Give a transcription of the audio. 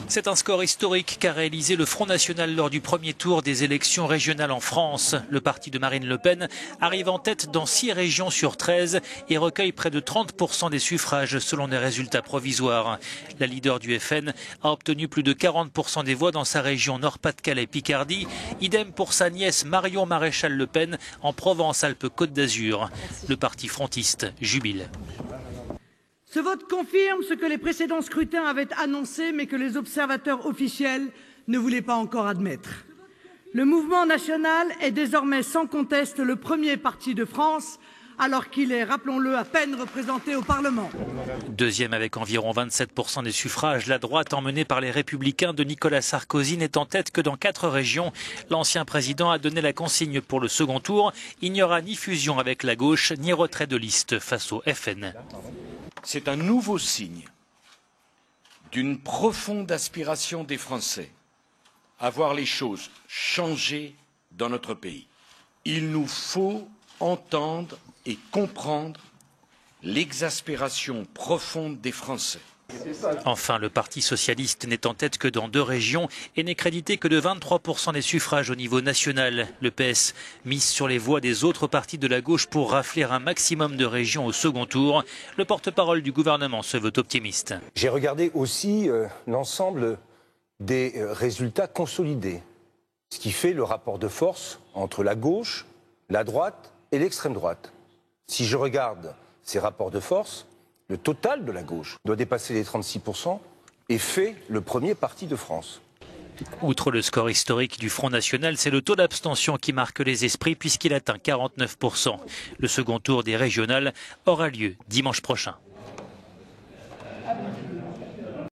C'est un score historique qu'a réalisé le Front National lors du premier tour des élections régionales en France. Le parti de Marine Le Pen arrive en tête dans 6 régions sur 13 et recueille près de 30% des suffrages selon des résultats provisoires. La leader du FN a obtenu plus de 40% des voix dans sa région Nord-Pas-de-Calais-Picardie. Idem pour sa nièce Marion Maréchal Le Pen en Provence-Alpes-Côte d'Azur. Le parti frontiste jubile. Ce vote confirme ce que les précédents scrutins avaient annoncé, mais que les observateurs officiels ne voulaient pas encore admettre. Le mouvement national est désormais sans conteste le premier parti de France, alors qu'il est, rappelons-le, à peine représenté au Parlement. Deuxième avec environ 27% des suffrages, la droite emmenée par les Républicains de Nicolas Sarkozy n'est en tête que dans 4 régions. L'ancien président a donné la consigne pour le second tour. Il n'y aura ni fusion avec la gauche, ni retrait de liste face au FN. C'est un nouveau signe d'une profonde aspiration des Français à voir les choses changer dans notre pays. Il nous faut entendre et comprendre l'exaspération profonde des Français. Enfin, le Parti socialiste n'est en tête que dans 2 régions et n'est crédité que de 23% des suffrages au niveau national. Le PS mise sur les voix des autres partis de la gauche pour rafler un maximum de régions au second tour. Le porte-parole du gouvernement se veut optimiste. J'ai regardé aussi l'ensemble des résultats consolidés, ce qui fait le rapport de force entre la gauche, la droite et l'extrême droite. Si je regarde ces rapports de force, le total de la gauche doit dépasser les 36% et fait le premier parti de France. Outre le score historique du Front National, c'est le taux d'abstention qui marque les esprits puisqu'il atteint 49%. Le second tour des régionales aura lieu dimanche prochain.